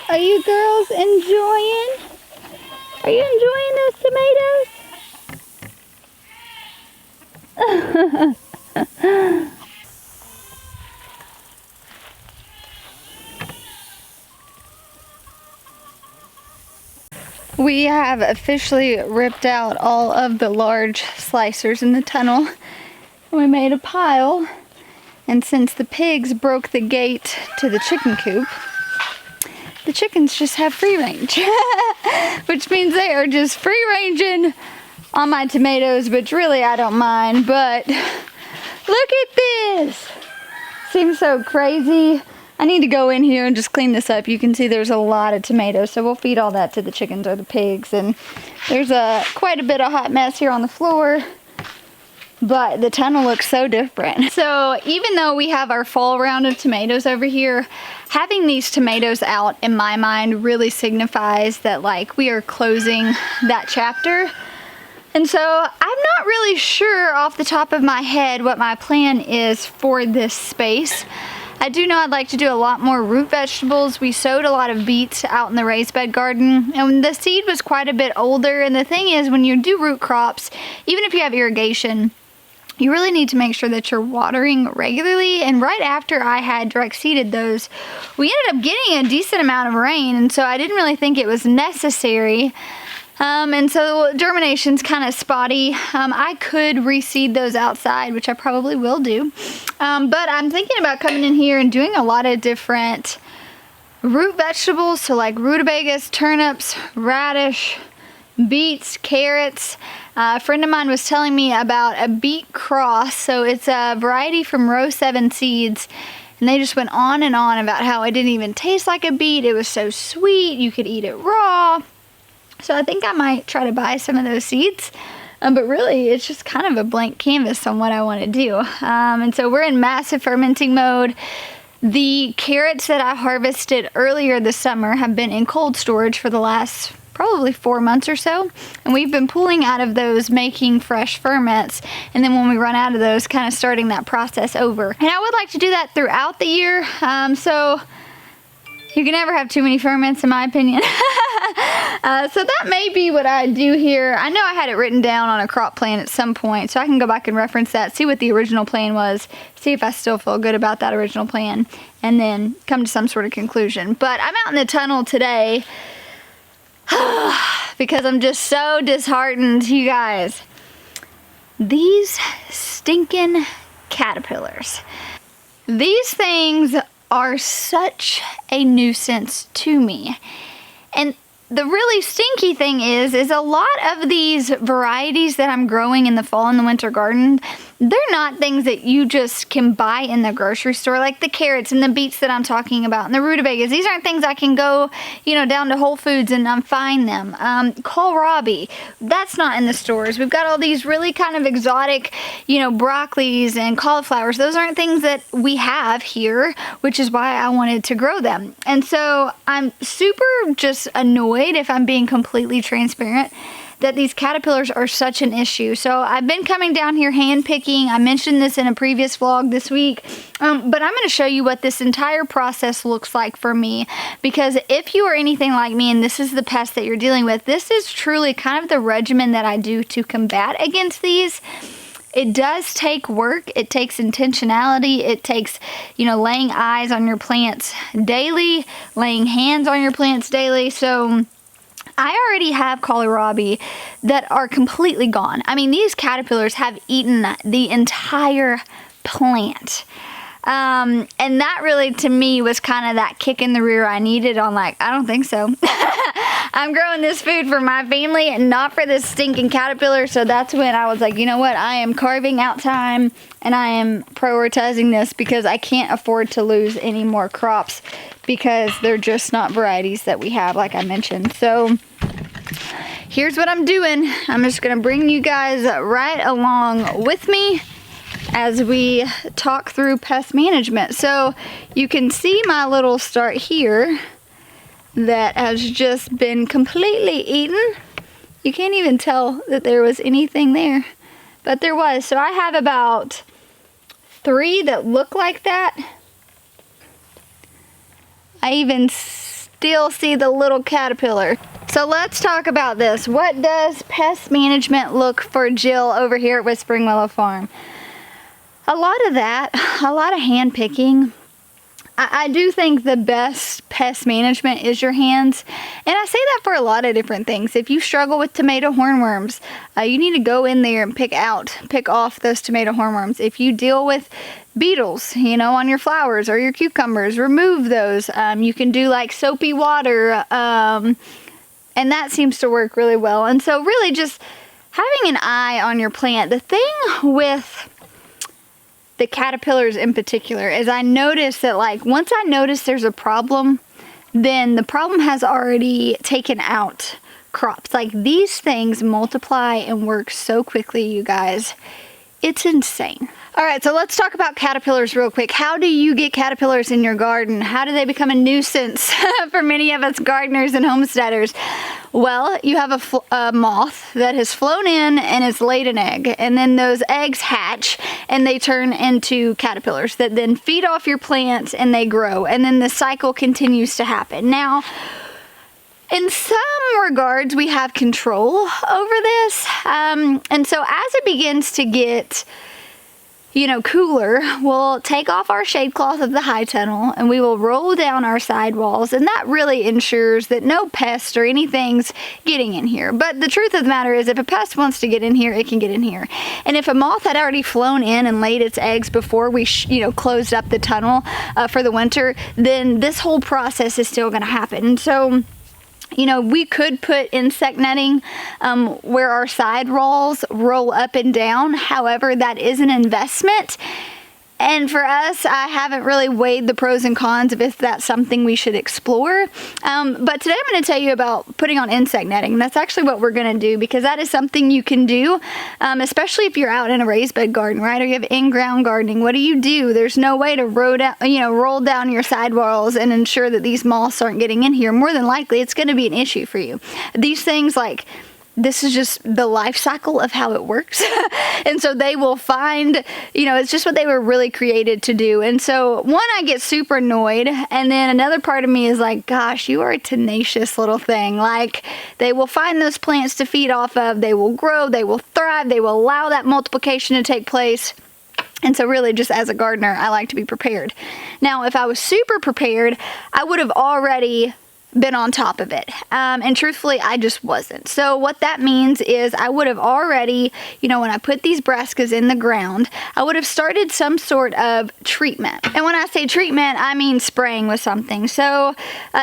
Are you girls enjoying? Are you enjoying those tomatoes? We have officially ripped out all of the large slicers in the tunnel. We made a pile, and since the pigs broke the gate to the chicken coop, the chickens just have free range, which means they are just free ranging on my tomatoes, which really I don't mind, but look at this. Seems so crazy. I need to go in here and just clean this up. You can see there's a lot of tomatoes, so we'll feed all that to the chickens or the pigs, and there's quite a bit of hot mess here on the floor. But the tunnel looks so different. So even though we have our fall round of tomatoes over here, having these tomatoes out in my mind really signifies that like we are closing that chapter. And so I'm not really sure off the top of my head what my plan is for this space. I do know I'd like to do a lot more root vegetables. We sowed a lot of beets out in the raised bed garden, and the seed was quite a bit older. And the thing is, when you do root crops, even if you have irrigation, you really need to make sure that you're watering regularly. And right after I had direct seeded those, we ended up getting a decent amount of rain, and so I didn't really think it was necessary. And so germination's kind of spotty. I could reseed those outside, which I probably will do. But I'm thinking about coming in here and doing a lot of different root vegetables. So like rutabagas, turnips, radish, beets, carrots. A friend of mine was telling me about a beet cross. So it's a variety from Row 7 Seeds. And they just went on and on about how it didn't even taste like a beet. It was so sweet. You could eat it raw. So I think I might try to buy some of those seeds. But really, it's just kind of a blank canvas on what I want to do. And so we're in massive fermenting mode. The carrots that I harvested earlier this summer have been in cold storage for the last probably 4 months or so. And we've been pulling out of those, making fresh ferments. And then when we run out of those, kind of starting that process over. And I would like to do that throughout the year. So you can never have too many ferments, in my opinion. So that may be what I do here. I know I had it written down on a crop plan at some point, so I can go back and reference that, see what the original plan was, see if I still feel good about that original plan, and then come to some sort of conclusion. But I'm out in the tunnel today because I'm just so disheartened, you guys. These stinking caterpillars. These things are such a nuisance to me. And the really stinky thing is a lot of these varieties that I'm growing in the fall and the winter garden, they're not things that you just can buy in the grocery store, like the carrots and the beets that I'm talking about and the rutabagas. These aren't things I can go, down to Whole Foods and find them. Kohlrabi, that's not in the stores. We've got all these really kind of exotic, broccolis and cauliflowers. Those aren't things that we have here, which is why I wanted to grow them. And so I'm super just annoyed, if I'm being completely transparent, that these caterpillars are such an issue. So I've been coming down here hand picking. I mentioned this in a previous vlog this week, but I'm going to show you what this entire process looks like for me, because if you are anything like me and this is the pest that you're dealing with, this is truly kind of the regimen that I do to combat against these. It does take work. It takes intentionality. It takes, laying eyes on your plants daily, laying hands on your plants daily. So I already have kohlrabi that are completely gone. I mean, these caterpillars have eaten the entire plant. And that really, to me, was kind of that kick in the rear I needed on I don't think so. I'm growing this food for my family and not for this stinking caterpillar. So that's when I was like, you know what? I am carving out time and I am prioritizing this because I can't afford to lose any more crops because they're just not varieties that we have, like I mentioned. So here's what I'm doing. I'm just going to bring you guys right along with me as we talk through pest management. So you can see my little start here that has just been completely eaten. You can't even tell that there was anything there, but there was. So I have about 3 that look like that. I even still see the little caterpillar. So let's talk about this. What does pest management look for Jill over here at Whispering Willow Farm? A lot of that, a lot of hand picking. I do think the best pest management is your hands, and I say that for a lot of different things. If you struggle with tomato hornworms, you need to go in there and pick off those tomato hornworms. If you deal with beetles, you know, on your flowers or your cucumbers, remove those. You can do like soapy water, and that seems to work really well. And so really just having an eye on your plant. The thing with the caterpillars in particular is I notice that, like, once I notice there's a problem, then the problem has already taken out crops. Like, these things multiply and work so quickly, you guys. It's insane. All right, so let's talk about caterpillars real quick. How do you get caterpillars in your garden? How do they become a nuisance for many of us gardeners and homesteaders? Well, you have a moth that has flown in and has laid an egg, and then those eggs hatch and they turn into caterpillars that then feed off your plants and they grow, and then the cycle continues to happen. Now, in some regards, we have control over this, and so as it begins to get, you know, cooler, we'll take off our shade cloth of the high tunnel and we will roll down our sidewalls, and that really ensures that no pest or anything's getting in here. But the truth of the matter is, if a pest wants to get in here, it can get in here. And if a moth had already flown in and laid its eggs before we closed up the tunnel for the winter, then this whole process is still going to happen. And so, you know, we could put insect netting where our side walls roll up and down. However, that is an investment. And for us, I haven't really weighed the pros and cons of if that's something we should explore. But today I'm going to tell you about putting on insect netting. That's actually what we're going to do, because that is something you can do, especially if you're out in a raised bed garden, right? Or you have in-ground gardening. What do? There's no way to roll down your sidewalls and ensure that these moths aren't getting in here. More than likely, it's going to be an issue for you. These things, like, this is just the life cycle of how it works. And so they will find, it's just what they were really created to do. And so one, I get super annoyed. And then another part of me is like, gosh, you are a tenacious little thing. Like, they will find those plants to feed off of. They will grow. They will thrive. They will allow that multiplication to take place. And so really, just as a gardener, I like to be prepared. Now, if I was super prepared, I would have already been on top of it. And truthfully, I just wasn't. So what that means is I would have already, when I put these brassicas in the ground, I would have started some sort of treatment. And when I say treatment, I mean spraying with something. So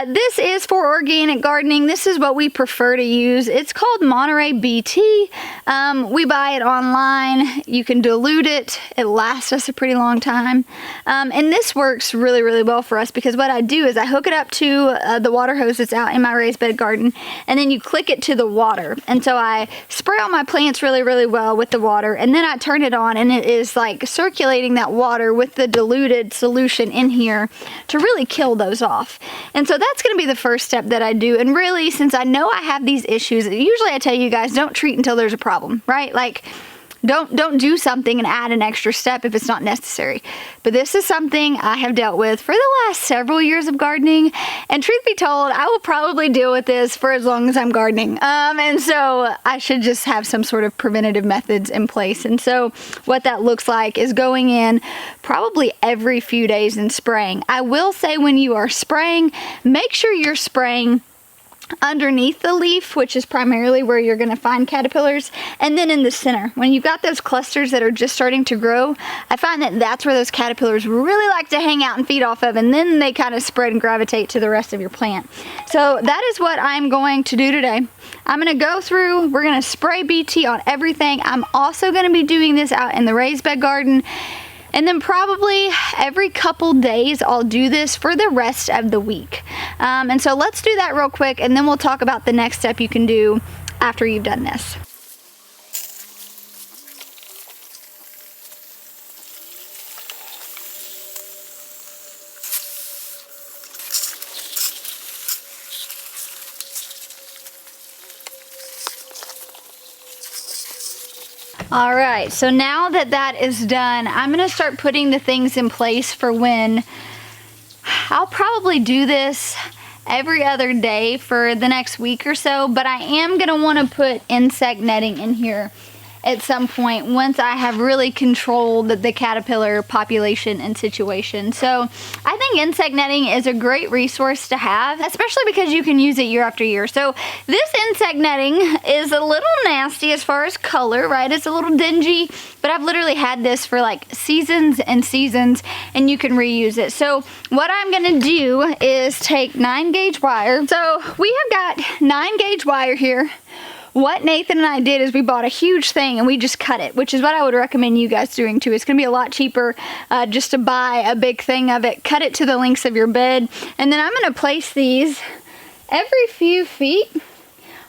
this is for organic gardening. This is what we prefer to use. It's called Monterey BT. We buy it online. You can dilute it. It lasts us a pretty long time. And this works really, really well for us, because what I do is I hook it up to the water hose that's out in my raised bed garden, and then you click it to the water. And so I spray on my plants really, really well with the water, and then I turn it on, and it is like circulating that water with the diluted solution in here to really kill those off. And so that's going to be the first step that I do. And really, since I know I have these issues, usually I tell you guys, don't treat until there's a problem, right? Like, don't do something and add an extra step if it's not necessary. But this is something I have dealt with for the last several years of gardening. And truth be told, I will probably deal with this for as long as I'm gardening. And so I should just have some sort of preventative methods in place. And so what that looks like is going in probably every few days and spraying. I will say, when you are spraying, make sure you're spraying underneath the leaf, which is primarily where you're going to find caterpillars, and then in the center. When you've got those clusters that are just starting to grow, I find that that's where those caterpillars really like to hang out and feed off of, and then they kind of spread and gravitate to the rest of your plant. So that is what I'm going to do today. I'm going to go through, we're going to spray BT on everything. I'm also going to be doing this out in the raised bed garden. And then probably every couple days I'll do this for the rest of the week. And so let's do that real quick, and then we'll talk about the next step you can do after you've done this. All right, so now that that is done, I'm gonna start putting the things in place for when I'll probably do this every other day for the next week or so, but I am going to want to put insect netting in here at some point once I have really controlled the caterpillar population and situation. So I think insect netting is a great resource to have, especially because you can use it year after year. So this insect netting is a little nasty as far as color, right? It's a little dingy, but I've literally had this for like seasons and seasons, and you can reuse it. So what I'm gonna do is take 9-gauge wire. So we have got 9-gauge wire here. What Nathan and I did is we bought a huge thing and we just cut it, which is what I would recommend you guys doing too. It's going to be a lot cheaper just to buy a big thing of it, cut it to the lengths of your bed, and then I'm going to place these every few feet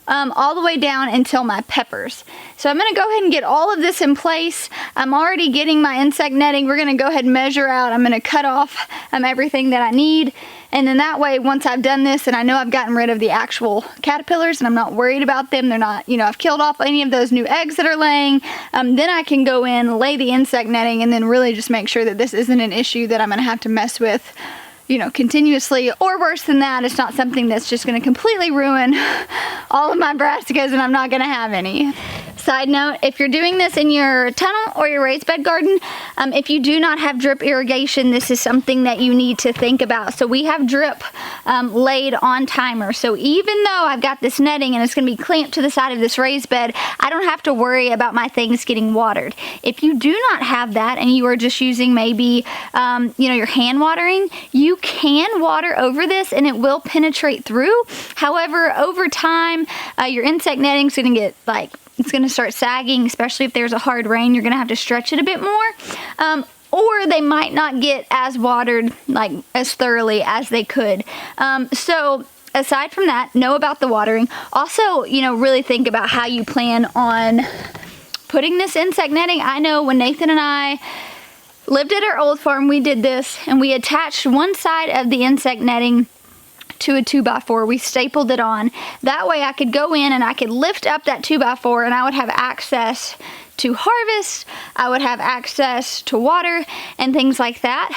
all the way down until my peppers. So I'm going to go ahead and get all of this in place. I'm already getting my insect netting. We're going to go ahead and measure out. I'm going to cut off everything that I need. And then that way, once I've done this and I know I've gotten rid of the actual caterpillars and I'm not worried about them, they're not, you know, I've killed off any of those new eggs that are laying, then I can go in, lay the insect netting, and then really just make sure that this isn't an issue that I'm going to have to mess with, you know, continuously, or worse than that, it's not something that's just going to completely ruin all of my brassicas and I'm not going to have any. Side note, if you're doing this in your tunnel or your raised bed garden, if you do not have drip irrigation, this is something that you need to think about. So we have drip laid on timer. So even though I've got this netting and it's going to be clamped to the side of this raised bed, I don't have to worry about my things getting watered. If you do not have that and you are just using maybe, you know, your hand watering, you can water over this and it will penetrate through. However, over time, your insect netting is going to get like, it's going to start sagging, especially if there's a hard rain. You're going to have to stretch it a bit more. Or they might not get as watered, like as thoroughly as they could. So aside from that, know about the watering. Also, you know, really think about how you plan on putting this insect netting. I know when Nathan and I lived at our old farm, we did this and we attached one side of the insect netting to a 2x4. We stapled it on. That way I could go in and I could lift up that 2x4 and I would have access to harvest, I would have access to water and things like that.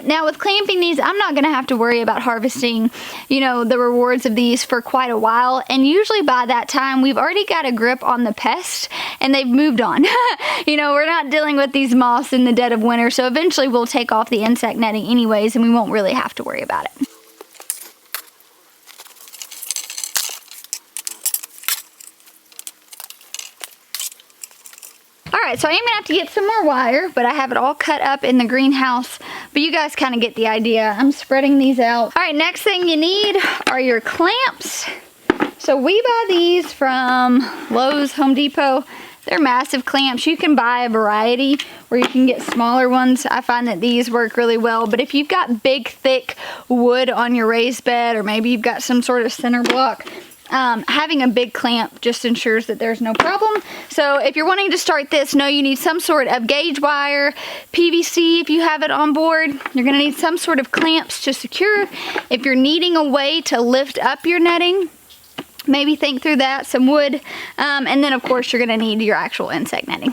Now with clamping these, I'm not going to have to worry about harvesting, you know, the rewards of these for quite a while, and usually by that time we've already got a grip on the pest and they've moved on. You know, we're not dealing with these moths in the dead of winter, so eventually we'll take off the insect netting anyways and we won't really have to worry about it. Alright, so I am going to have to get some more wire, but I have it all cut up in the greenhouse, but you guys kind of get the idea. I'm spreading these out. Alright, next thing you need are your clamps. So we buy these from Lowe's, Home Depot. They're massive clamps. You can buy a variety or you can get smaller ones. I find that these work really well, but if you've got big, thick wood on your raised bed, or maybe you've got some sort of center block, having a big clamp just ensures that there's no problem. So if you're wanting to start this, know you need some sort of gauge wire, PVC if you have it on board. You're going to need some sort of clamps to secure. If you're needing a way to lift up your netting, maybe think through that, some wood, and then of course you're going to need your actual insect netting.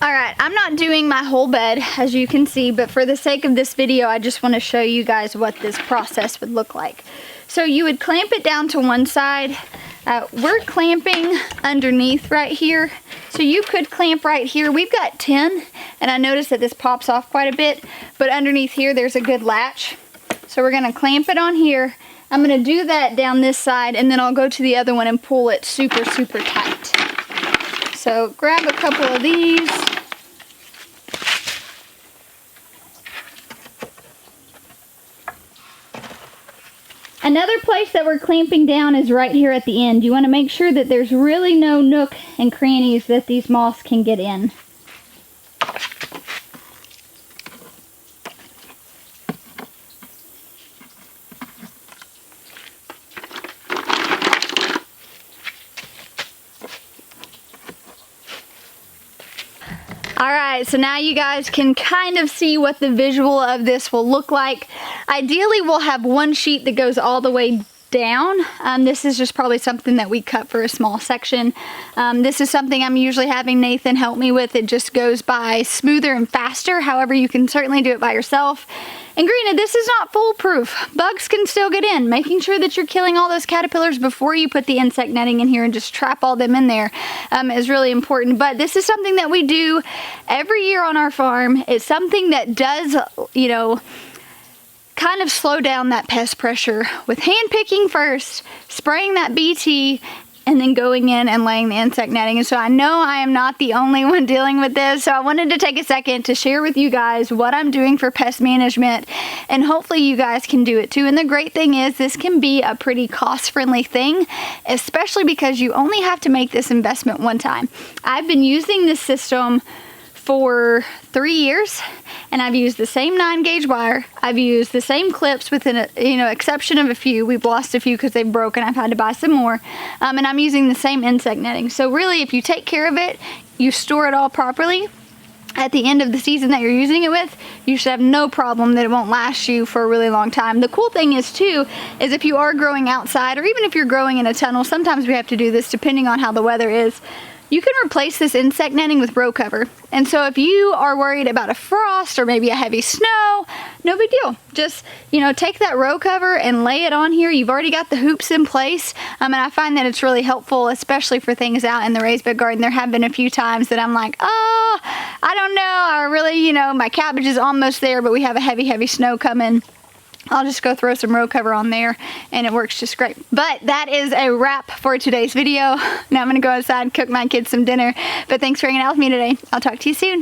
Alright, I'm not doing my whole bed, as you can see, but for the sake of this video, I just want to show you guys what this process would look like. So you would clamp it down to one side. We're clamping underneath right here, so you could clamp right here. We've got 10, and I noticed that this pops off quite a bit, but underneath here there's a good latch. So we're going to clamp it on here. I'm going to do that down this side, and then I'll go to the other one and pull it super, super tight. So grab a couple of these. Another place that we're clamping down is right here at the end. You want to make sure that there's really no nook and crannies that these moths can get in. Alright, so now you guys can kind of see what the visual of this will look like. Ideally, we'll have one sheet that goes all the way down. This is just probably something that we cut for a small section. This is something I'm usually having Nathan help me with. It just goes by smoother and faster. However, you can certainly do it by yourself. And granted, this is not foolproof. Bugs can still get in. Making sure that you're killing all those caterpillars before you put the insect netting in here and just trap all them in there is really important. But this is something that we do every year on our farm. It's something that does, you know, kind of slow down that pest pressure with hand picking first, spraying that BT, and then going in and laying the insect netting. And so I know I am not the only one dealing with this, so I wanted to take a second to share with you guys what I'm doing for pest management, and hopefully you guys can do it too. And the great thing is this can be a pretty cost-friendly thing, especially because you only have to make this investment one time. I've been using this system for 3 years, and I've used the same 9-gauge wire. I've used the same clips with an exception of a few. We've lost a few because they've broken. I've had to buy some more. And I'm using the same insect netting. So really, if you take care of it, you store it all properly, at the end of the season that you're using it with, you should have no problem that it won't last you for a really long time. The cool thing is too, is if you are growing outside, or even if you're growing in a tunnel, sometimes we have to do this depending on how the weather is, you can replace this insect netting with row cover. And so if you are worried about a frost or maybe a heavy snow, no big deal. Just, you know, take that row cover and lay it on here. You've already got the hoops in place. And I find that it's really helpful, especially for things out in the raised bed garden. There have been a few times that I'm like, oh, I don't know. I really, you know, my cabbage is almost there, but we have a heavy snow coming. I'll just go throw some row cover on there and it works just great. But that is a wrap for today's video. Now I'm gonna go outside and cook my kids some dinner. But thanks for hanging out with me today. I'll talk to you soon.